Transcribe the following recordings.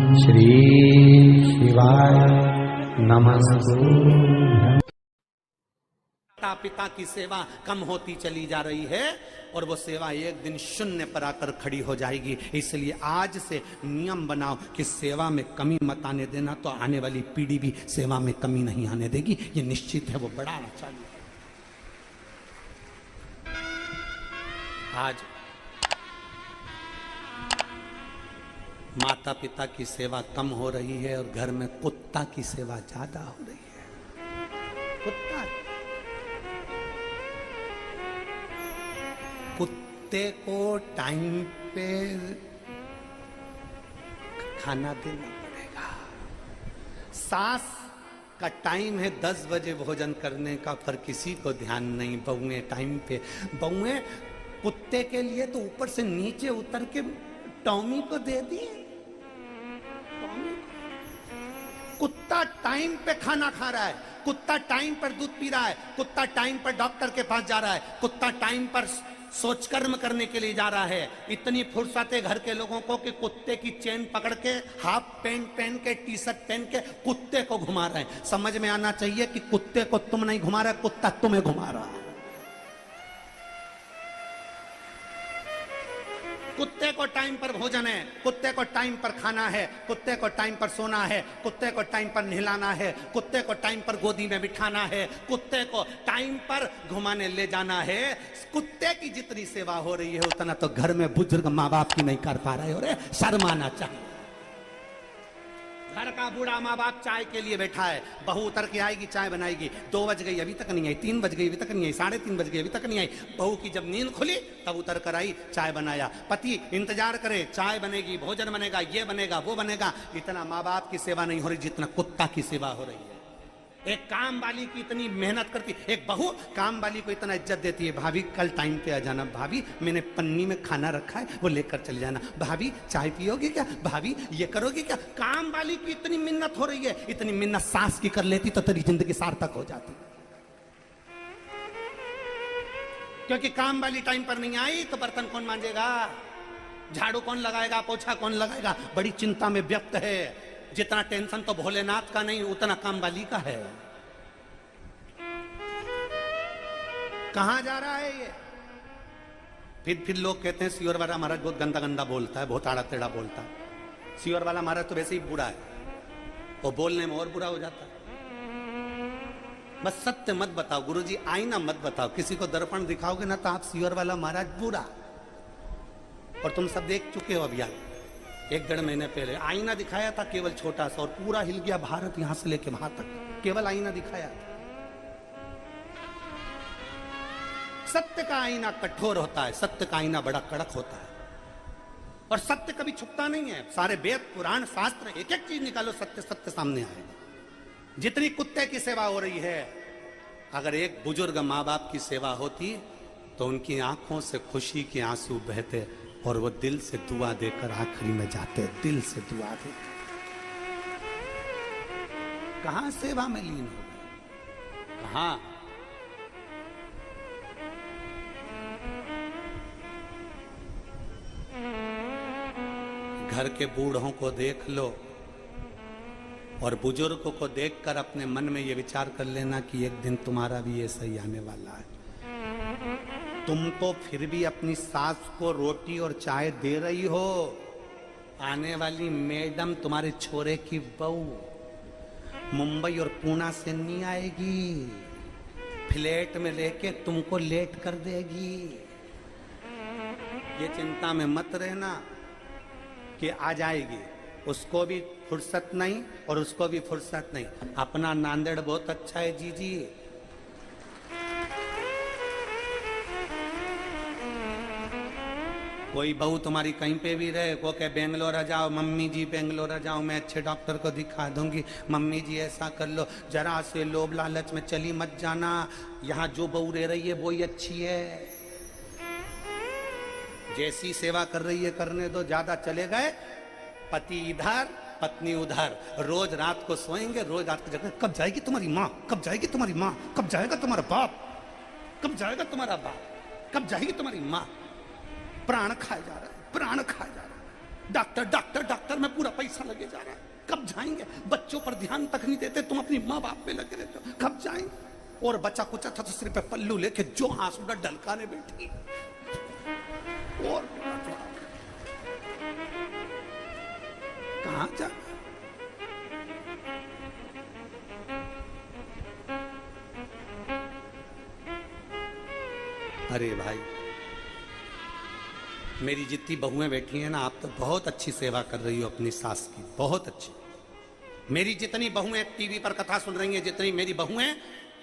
श्री शिवाय नमस्तु। माता पिता की सेवा कम होती चली जा रही है और वो सेवा एक दिन शून्य पर आकर खड़ी हो जाएगी। इसलिए आज से नियम बनाओ कि सेवा में कमी मत आने देना, तो आने वाली पीढ़ी भी सेवा में कमी नहीं आने देगी। ये निश्चित है, वो बड़ा चाहिए। आज माता पिता की सेवा कम हो रही है और घर में कुत्ता की सेवा ज्यादा हो रही है। कुत्ते को टाइम पे खाना देना पड़ेगा। सास का टाइम है 10 बजे भोजन करने का, पर किसी को ध्यान नहीं। बहुएं टाइम पे, बहुएं कुत्ते के लिए तो ऊपर से नीचे उतर के टॉमी को दे दी। कुत्ता टाइम पे खाना खा रहा है, कुत्ता टाइम पर दूध पी रहा है, कुत्ता टाइम पर डॉक्टर के पास जा रहा है, कुत्ता टाइम पर सोच कर्म करने के लिए जा रहा है। इतनी फुर्सत है घर के लोगों को कि कुत्ते की चेन पकड़ के, हाफ पैंट पहन के, टी शर्ट पहन के कुत्ते को घुमा रहे हैं। समझ में आना चाहिए कि कुत्ते को तुम नहीं घुमा रहे, कुत्ता तुम्हें घुमा रहा है। कुत्ते को टाइम पर भोजन है, कुत्ते को टाइम पर खाना है, कुत्ते को टाइम पर सोना है, कुत्ते को टाइम पर नहलाना है, कुत्ते को टाइम पर गोदी में बिठाना है, कुत्ते को टाइम पर घुमाने ले जाना है। कुत्ते की जितनी सेवा हो रही है उतना तो घर में बुजुर्ग माँ बाप की नहीं कर पा रहे हो रे। शर्माना चाहिए। घर का बूढ़ा माँ बाप चाय के लिए बैठा है, बहू उतर के आएगी, चाय बनाएगी। 2 बज गई अभी तक नहीं आई, 3 बज गई अभी तक नहीं आई, 3:30 बज गई अभी तक नहीं आई। बहू की जब नींद खुली तब उतर कर आई, चाय बनाया। पति इंतजार करे, चाय बनेगी, भोजन बनेगा, ये बनेगा, वो बनेगा। इतना माँ बाप की सेवा नहीं हो रही जितना कुत्ता की सेवा हो रही है। एक काम वाली की इतनी मेहनत करती, एक बहू काम वाली को इतना इज्जत देती है। भाभी कल टाइम पे आ जाना, भाभी मैंने पन्नी में खाना रखा है वो लेकर चले जाना, भाभी चाय पियोगे क्या, भाभी ये करोगे क्या। काम वाली की इतनी मिन्नत हो रही है। इतनी मिन्नत सास की कर लेती तो तेरी जिंदगी सार्थक हो जाती। क्योंकि काम वाली टाइम पर नहीं आई तो बर्तन कौन मांजेगा, झाड़ू कौन लगाएगा, पोछा कौन लगाएगा। बड़ी चिंता में व्यक्त है। जितना टेंशन तो भोलेनाथ का नहीं उतना काम वाली का है। कहां जा रहा है ये। फिर लोग कहते हैं सियोर वाला महाराज बहुत गंदा गंदा बोलता है, बहुत आड़ा टेढ़ा बोलता है। सियोर वाला महाराज तो वैसे ही बुरा है, वो बोलने में और बुरा हो जाता है। बस सत्य मत बताओ गुरुजी, आईना मत बताओ। किसी को दर्पण दिखाओगे ना तो आप सियोर वाला महाराज बुरा। और तुम सब देख चुके हो। अभियान 1-1.5 महीने पहले आईना दिखाया था, केवल छोटा सा, और पूरा हिल गया भारत यहां से लेके वहां तक। केवल आईना दिखाया था। सत्य का आईना कठोर होता है, सत्य का आईना बड़ा कड़क होता है। और सत्य कभी छुपता नहीं है। सारे वेद पुराण शास्त्र एक एक चीज निकालो, सत्य सत्य सामने आएगा। जितनी कुत्ते की सेवा हो रही है, अगर एक बुजुर्ग माँ बाप की सेवा होती तो उनकी आंखों से खुशी के आंसू बहते और वो दिल से दुआ देकर आखिरी में जाते, दिल से दुआ देकर। कहां सेवा में लीन हो गए, कहां। घर के बूढ़ों को देख लो और बुजुर्गों को देखकर अपने मन में ये विचार कर लेना कि एक दिन तुम्हारा भी ऐसा ही आने वाला है। तुम तो फिर भी अपनी सास को रोटी और चाय दे रही हो, आने वाली मैडम तुम्हारे छोरे की बहू मुंबई और पूना से नहीं आएगी, फ्लैट में लेके तुमको लेट कर देगी। ये चिंता में मत रहना कि आ जाएगी, उसको भी फुर्सत नहीं और उसको भी फुर्सत नहीं। अपना नांदेड़ बहुत अच्छा है जीजी। कोई बहू तुम्हारी कहीं पे भी रहे, को कहे बेंगलोर आ जाओ, मम्मी जी बेंगलोर आ जाओ, मैं अच्छे डॉक्टर को दिखा दूंगी, मम्मी जी ऐसा कर लो। जरा से लोभ लालच में चली मत जाना, यहाँ जो बहू रह रही है वो ही अच्छी है। जैसी सेवा कर रही है करने दो, ज्यादा चले गए पति इधर पत्नी उधर। रोज रात को सोएंगे, रोज रात को जगह, कब जाएगी तुम्हारी माँ, कब जाएगी तुम्हारी माँ, कब जाएगा तुम्हारा बाप, कब जाएगा तुम्हारा बाप, कब जाएगी तुम्हारी माँ। प्राण खाया जा रहा है, प्राण खाया जा रहा है। डॉक्टर डॉक्टर डॉक्टर में पूरा पैसा लगे जा रहा है, कब जाएंगे? बच्चों पर ध्यान तक नहीं देते, तुम अपनी माँ बाप पे लगे रहते हो, कब जाएंगे? और बच्चा कुछ था तो सिर पे पल्लू लेके जो आंसू डलकाने बैठी। और कहां जा? अरे भाई, मेरी जितनी बहुएं बैठी हैं ना, आप तो बहुत अच्छी सेवा कर रही हो अपनी सास की, बहुत अच्छी। मेरी जितनी बहुएं टीवी पर कथा सुन रही हैं, जितनी मेरी बहुएं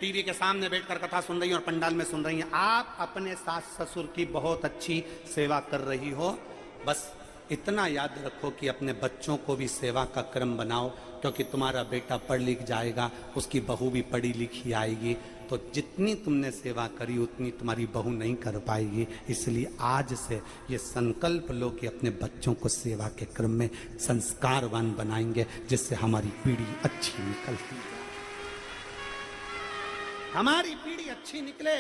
टीवी के सामने बैठकर कथा सुन रही हैं और पंडाल में सुन रही हैं, आप अपने सास ससुर की बहुत अच्छी सेवा कर रही हो। बस इतना याद रखो कि अपने बच्चों को भी सेवा का क्रम बनाओ, क्योंकि तुम्हारा बेटा पढ़ लिख जाएगा, उसकी बहू भी पढ़ी लिखी आएगी, तो जितनी तुमने सेवा करी उतनी तुम्हारी बहू नहीं कर पाएगी। इसलिए आज से ये संकल्प लो कि अपने बच्चों को सेवा के क्रम में संस्कारवान बनाएंगे, जिससे हमारी पीढ़ी अच्छी निकलती है, हमारी पीढ़ी अच्छी निकले,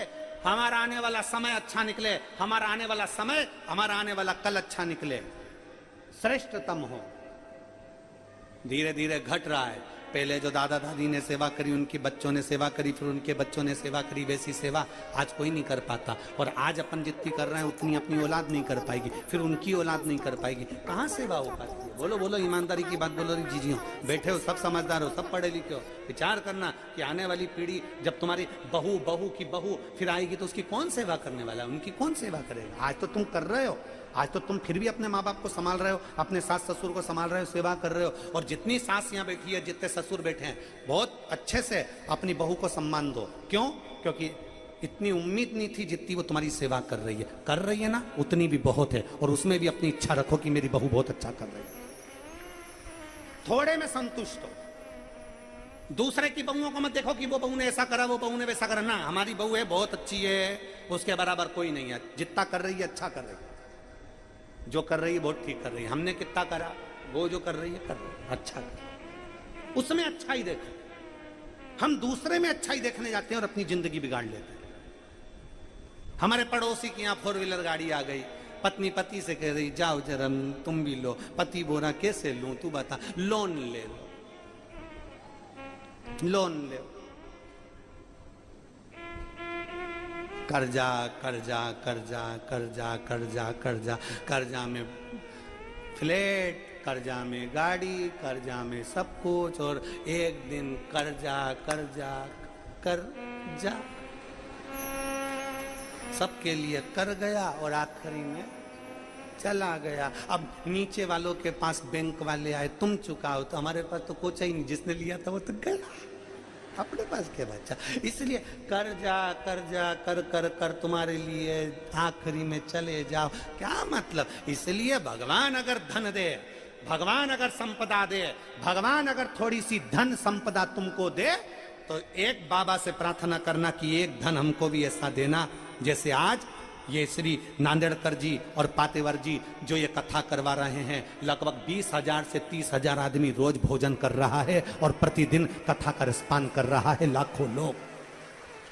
हमारा आने वाला समय अच्छा निकले, हमारा आने वाला समय, हमारा आने वाला कल अच्छा निकले, श्रेष्ठतम हो। धीरे धीरे घट रहा है। पहले जो दादा दादी ने सेवा करी, उनके बच्चों ने सेवा करी, फिर उनके बच्चों ने सेवा करी, वैसी सेवा आज कोई नहीं कर पाता। और आज अपन जितनी कर रहे हैं उतनी अपनी औलाद नहीं कर पाएगी, फिर उनकी औलाद नहीं कर पाएगी। कहाँ सेवा हो पाती है? बोलो बोलो, ईमानदारी की बात बोलो। जीजियों बैठे हो, सब समझदार हो, सब पढ़े लिखे हो, विचार करना कि आने वाली पीढ़ी जब तुम्हारी बहू बहू की बहू फिर आएगी तो उसकी कौन सेवा करने वाला है? उनकी कौन सेवा करेगा? आज तो तुम कर रहे हो, आज तो तुम फिर भी अपने माँ बाप को संभाल रहे हो, अपने सास ससुर को संभाल रहे हो, सेवा कर रहे हो। और जितनी सास यहाँ बैठी है, जितने ससुर बैठे हैं, बहुत अच्छे से अपनी बहू को सम्मान दो। क्यों? क्योंकि इतनी उम्मीद नहीं थी जितनी वो तुम्हारी सेवा कर रही है ना, उतनी भी बहुत है। और उसमें भी अपनी इच्छा रखो कि मेरी बहू बहुत अच्छा कर रही है। थोड़े में संतुष्ट हो। दूसरे की बहुओं को मत देखो कि वो बहू ने ऐसा करा, वो बहू ने वैसा करा। ना, हमारी बहू है बहुत अच्छी है, उसके बराबर कोई नहीं है। जितना कर रही है अच्छा कर रही है, जो कर रही है बहुत ठीक कर रही है। हमने कितना करा, वो जो कर रही है अच्छा कर, उसमें अच्छा ही देखो। हम दूसरे में अच्छा ही देखने जाते हैं और अपनी जिंदगी बिगाड़ लेते हैं। हमारे पड़ोसी की यहाँ 4 व्हीलर गाड़ी आ गई, पत्नी पति से कह रही जाओ जरा तुम भी लो। पति बोला कैसे लूं तू बता। लोन ले लो, लोन ले। कर्जा कर्जा कर्जा कर्जा कर्जा कर्जा, कर्जा में फ्लैट, कर्जा में गाड़ी, कर्जा में सब कुछ। और एक दिन कर्जा कर्जा कर्जा सबके लिए कर गया और आखिरी में चला गया। अब नीचे वालों के पास बैंक वाले आए, तुम चुकाओ, तो हमारे पास तो कुछ ही नहीं, जिसने लिया था वो तो गया, अपने पास क्या बच्चा। इसलिए कर्जा कर्जा कर कर कर तुम्हारे लिए आखिरी में चले जाओ। क्या मतलब? इसलिए भगवान अगर धन दे, भगवान अगर संपदा दे, भगवान अगर थोड़ी सी धन संपदा तुमको दे, तो एक बाबा से प्रार्थना करना कि एक धन हमको भी ऐसा देना, जैसे आज ये श्री नांदेड़कर जी और पातेवर जी जो ये कथा करवा रहे हैं। लगभग 20,000 से 30,000 आदमी रोज भोजन कर रहा है और प्रतिदिन कथा का रसपान कर रहा है।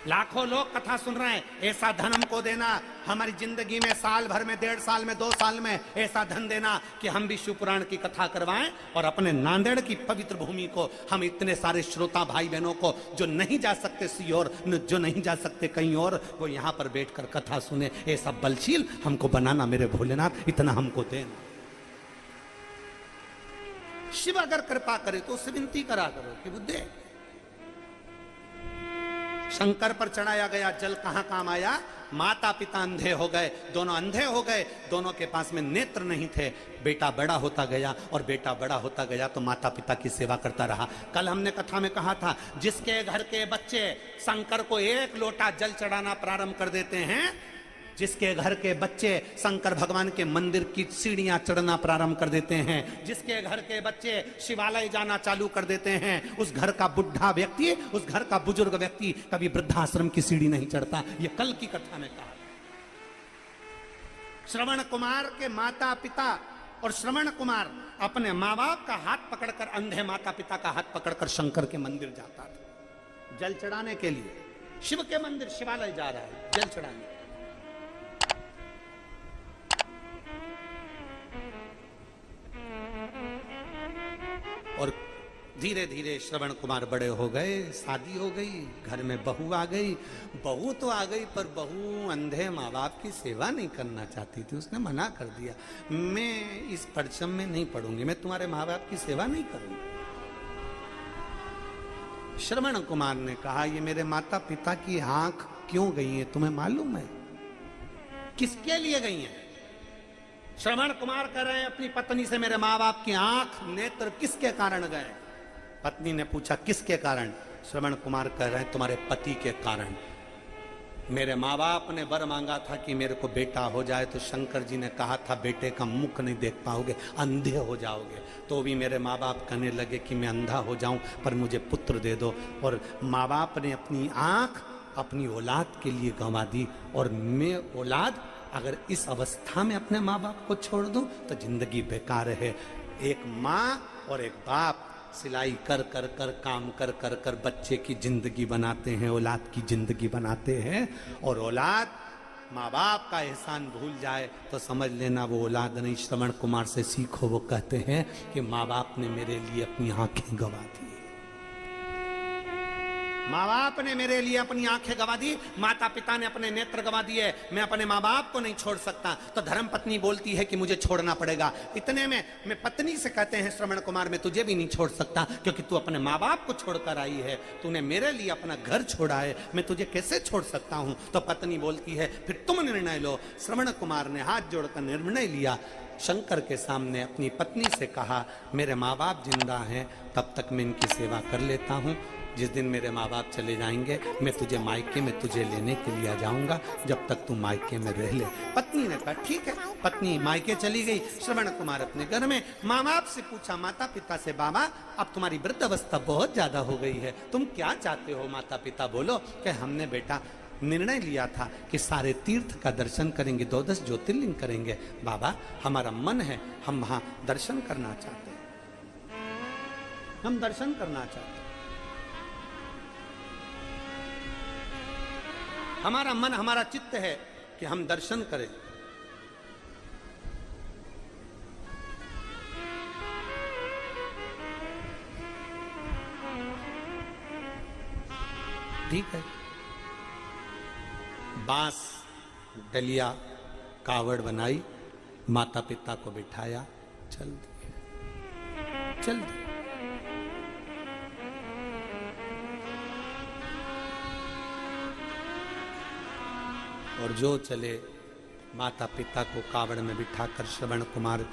लाखों लोग कथा सुन रहे हैं। ऐसा धन हमको देना, हमारी जिंदगी में साल भर में, 1.5 साल में, 2 साल में ऐसा धन देना कि हम भी शिव पुराण की कथा करवाएं और अपने नांदेड़ की पवित्र भूमि को, हम इतने सारे श्रोता भाई बहनों को जो नहीं जा सकते सीहोर, जो नहीं जा सकते कहीं और, वो यहाँ पर बैठकर कथा सुने। ऐसा बलशील हमको बनाना मेरे भोलेनाथ, इतना हमको देना। शिव अगर कृपा करे तो उससे विनती करा करो कि बुद्धे, शंकर पर चढ़ाया गया जल कहां काम आया? माता पिता अंधे हो गए, दोनों अंधे हो गए, दोनों के पास में नेत्र नहीं थे। बेटा बड़ा होता गया और बेटा बड़ा होता गया तो माता पिता की सेवा करता रहा। कल हमने कथा में कहा था, जिसके घर के बच्चे शंकर को 1 लोटा जल चढ़ाना प्रारंभ कर देते हैं, जिसके घर के बच्चे शंकर भगवान के मंदिर की सीढ़ियां चढ़ना प्रारंभ कर देते हैं, जिसके घर के बच्चे शिवालय जाना चालू कर देते हैं, उस घर का बुढ़ा व्यक्ति, उस घर का बुजुर्ग व्यक्ति कभी वृद्धाश्रम की सीढ़ी नहीं चढ़ता। ये कल की कथा में कहा। श्रवण कुमार के माता पिता और श्रवण कुमार अपने माँ बाप का हाथ पकड़कर, अंधे माता पिता का हाथ पकड़कर शंकर के मंदिर जाता था जल चढ़ाने के लिए। शिव के मंदिर, शिवालय जा रहा है जल चढ़ाने। और धीरे धीरे श्रवण कुमार बड़े हो गए, शादी हो गई, घर में बहू आ गई। बहू तो आ गई पर बहू अंधे माँ बाप की सेवा नहीं करना चाहती थी। उसने मना कर दिया, मैं इस परचम में नहीं पढ़ूंगी, मैं तुम्हारे माँ बाप की सेवा नहीं करूंगी। श्रवण कुमार ने कहा, ये मेरे माता पिता की आंख क्यों गई है तुम्हें मालूम है? किसके लिए गई है? श्रवण कुमार कह रहे हैं अपनी पत्नी से, मेरे माँ बाप की आंख नेत्र किसके कारण गए? पत्नी ने पूछा किसके कारण? श्रवण कुमार कह रहे हैं तुम्हारे पति के कारण। मेरे माँ बाप ने वर मांगा था कि मेरे को बेटा हो जाए, तो शंकर जी ने कहा था बेटे का मुख नहीं देख पाओगे, अंधे हो जाओगे। तो भी मेरे माँ बाप कहने लगे कि मैं अंधा हो जाऊं पर मुझे पुत्र दे दो। और माँ बाप ने अपनी आंख अपनी औलाद के लिए गंवा दी। और मैं औलाद अगर इस अवस्था में अपने माँ बाप को छोड़ दूं तो जिंदगी बेकार है। एक माँ और एक बाप सिलाई कर कर कर काम कर कर कर बच्चे की जिंदगी बनाते हैं, औलाद की जिंदगी बनाते हैं। और औलाद माँ बाप का एहसान भूल जाए तो समझ लेना वो औलाद नहीं। श्रवण कुमार से सीखो, वो कहते हैं कि माँ बाप ने मेरे लिए अपनी आंखें गंवा दी, माँ बाप ने मेरे लिए अपनी आंखें गंवा दी, माता पिता ने अपने नेत्र गंवा दिए, मैं अपने माँ बाप को नहीं छोड़ सकता। तो धर्म पत्नी बोलती है कि मुझे छोड़ना पड़ेगा। इतने में मैं पत्नी से कहते हैं श्रवण कुमार मैं तुझे भी नहीं छोड़ सकता, क्योंकि तू अपने माँ बाप को छोड़कर आई है, तूने मेरे लिए अपना घर छोड़ा है, मैं तुझे कैसे छोड़ सकता हूं? तो पत्नी बोलती है फिर तुम निर्णय लो। श्रवण कुमार ने हाथ जोड़कर निर्णय लिया, शंकर के सामने अपनी पत्नी से कहा, मेरे माँ बाप जिंदा हैं तब तक मैं इनकी सेवा कर लेता हूँ। जिस दिन मेरे माँ बाप चले जाएंगे मैं तुझे मायके में तुझे लेने के लिए आ जाऊंगा, जब तक तू मायके में रह ले। पत्नी ने कहा ठीक है। पत्नी मायके चली गई, श्रवण कुमार अपने घर में। माँ बाप से पूछा, माता पिता से, बाबा अब तुम्हारी वृद्ध अवस्था बहुत ज्यादा हो गई है, तुम क्या चाहते हो? माता पिता बोलो कि हमने बेटा निर्णय लिया था कि सारे तीर्थ का दर्शन करेंगे, 12 ज्योतिर्लिंग करेंगे। बाबा हमारा मन है, हम वहां दर्शन करना चाहते हैं, हम दर्शन करना चाहते हैं, हमारा मन हमारा चित्त है कि हम दर्शन करें। ठीक है। बांस डलिया कावड़ बनाई, माता पिता को बिठाया, चल दिए, चल दिए। और जो चले, माता पिता को कावड़ में बिठाकर श्रवण कुमार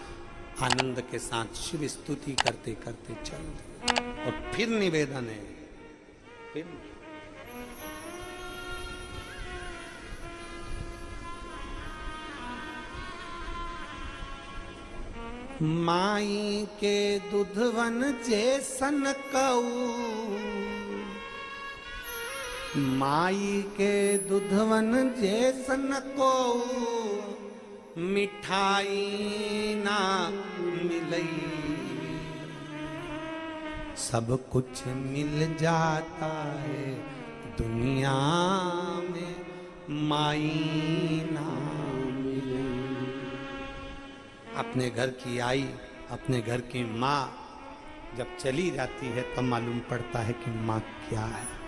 आनंद के साथ शिव स्तुति करते करते चल दिए। और फिर निवेदन है, फिर माई के दुधवन जैसन कऊ, माई के दुधवन जैसन को मिठाई ना मिलई, सब कुछ मिल जाता है दुनिया में, माई ना मिलई। अपने घर की आई, अपने घर की माँ जब चली जाती है तब मालूम पड़ता है कि माँ क्या है।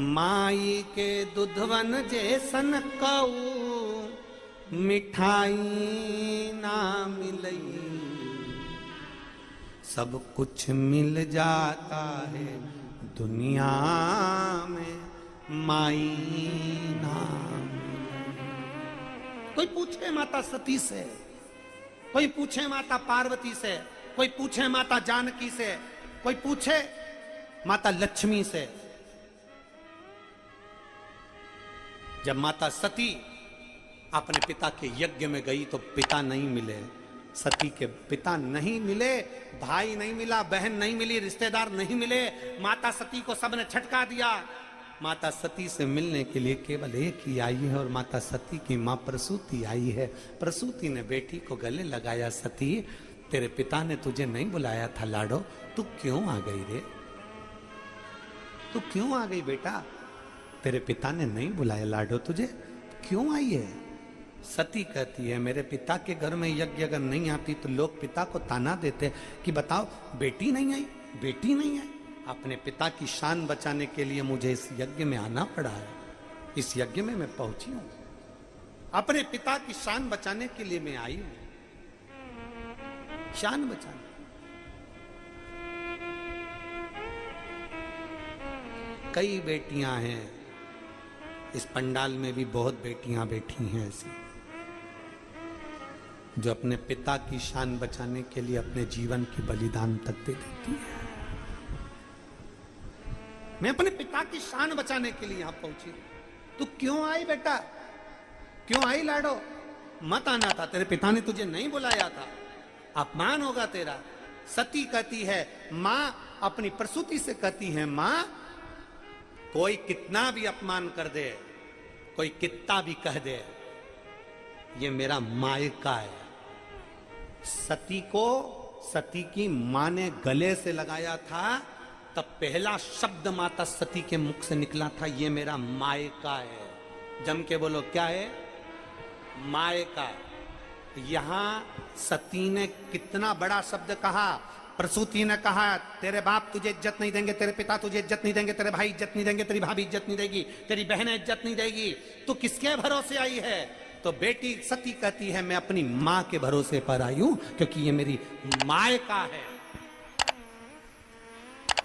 माई के दुधवन जैसन कऊ मिठाई ना मिलई, सब कुछ मिल जाता है दुनिया में, माई ना मिलई। कोई पूछे माता सती से, कोई पूछे माता पार्वती से, कोई पूछे माता जानकी से, कोई पूछे माता लक्ष्मी से। जब माता सती अपने पिता के यज्ञ में गई तो पिता नहीं मिले, सती के पिता नहीं मिले, भाई नहीं मिला, बहन नहीं मिली, रिश्तेदार नहीं मिले। माता सती को सबने छटका दिया। माता सती से मिलने के लिए केवल एक ही आई है और माता सती की मां प्रसूति आई है। प्रसूति ने बेटी को गले लगाया, सती तेरे पिता ने तुझे नहीं बुलाया था लाडो, तू क्यों आ गई रे? तू क्यों आ गई बेटा? तेरे पिता ने नहीं बुलाया लाडो तुझे, क्यों आई है? सती कहती है मेरे पिता के घर में यज्ञ अगर नहीं आती तो लोग पिता को ताना देते कि बताओ बेटी नहीं आई, बेटी नहीं आई। अपने पिता की शान बचाने के लिए मुझे इस यज्ञ में आना पड़ा है, इस यज्ञ में मैं पहुंची हूं, अपने पिता की शान बचाने के लिए मैं आई हूं, शान बचाने। कई बेटियां हैं, इस पंडाल में भी बहुत बेटियां बैठी हैं ऐसी जो अपने पिता की शान बचाने के लिए अपने जीवन की बलिदान तक दे देती है। मैं अपने पिता की शान बचाने के लिए यहां पहुंची। तू क्यों आई बेटा, क्यों आई लाडो? मत आना था, तेरे पिता ने तुझे नहीं बुलाया था, अपमान होगा तेरा। सती कहती है, मां अपनी प्रसूति से कहती है, मां कोई कितना भी अपमान कर दे, कोई कितना भी कह दे, ये मेरा मायका है। सती को सती की मां ने गले से लगाया था, तब पहला शब्द माता सती के मुख से निकला था, ये मेरा मायका है। जम के बोलो, क्या है? मायका। यहां सती ने कितना बड़ा शब्द कहा। प्रसूति ने कहा, तेरे बाप तुझे इज्जत नहीं देंगे, तेरे पिता तुझे इज्जत नहीं देंगे, तेरे भाई इज्जत नहीं देंगे, तेरी भाभी इज्जत नहीं देगी, तेरी बहनें इज्जत नहीं देगी, तू किसके भरोसे आई है? तो बेटी सती कहती है, मैं अपनी मां के भरोसे पर आई हूं, क्योंकि ये मेरी मायका है।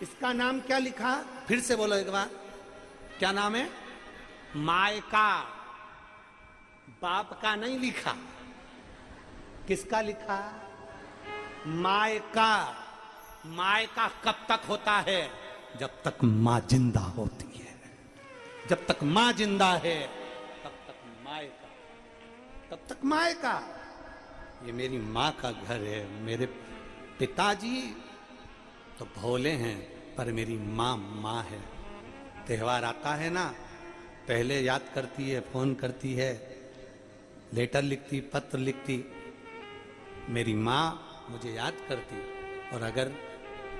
इसका नाम क्या लिखा? फिर से बोलो एक बार, क्या नाम है? मायका। बाप का नहीं लिखा, किसका लिखा? मायका। मायका कब तक होता है? जब तक मां जिंदा होती है। जब तक मां जिंदा है तब तक मायका, तब तक मायका। ये मेरी मां का घर है। मेरे पिताजी तो भोले हैं, पर मेरी मां मां है। त्योहार आता है ना, पहले याद करती है, फोन करती है, लेटर लिखती, पत्र लिखती। मेरी मां मुझे याद करती। और अगर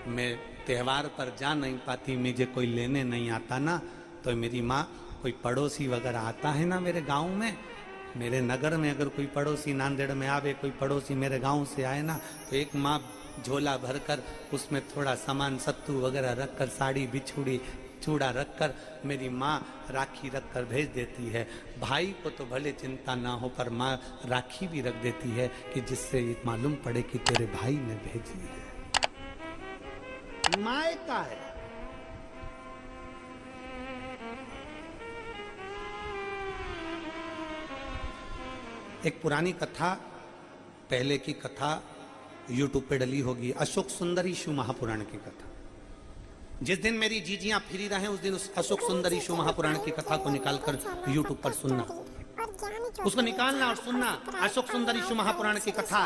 मैं त्योहार पर जा नहीं पाती, मुझे कोई लेने नहीं आता ना, तो मेरी माँ, कोई पड़ोसी वगैरह आता है ना मेरे गांव में, मेरे नगर में अगर कोई पड़ोसी नांदेड़ में आवे, कोई पड़ोसी मेरे गांव से आए ना, तो एक माँ झोला भरकर उसमें थोड़ा सामान सत्तू वगैरह रखकर, साड़ी बिछुड़ी चूड़ा रखकर मेरी माँ राखी रखकर भेज देती है। भाई को तो भले चिंता ना हो, पर माँ राखी भी रख देती है कि जिससे ये मालूम पड़े कि तेरे भाई ने भेजी है। मायका है। एक पुरानी कथा, पहले की कथा यूट्यूब पे डली होगी, अशोक सुंदरी शिव महापुराण की कथा। जिस दिन मेरी जीजियां फ्री रहे उस दिन उस अशोक सुंदरी शिव महापुराण की कथा को निकालकर यूट्यूब पर सुनना, उसको निकालना और सुनना। अशोक सुंदरी शिव महापुराण की कथा।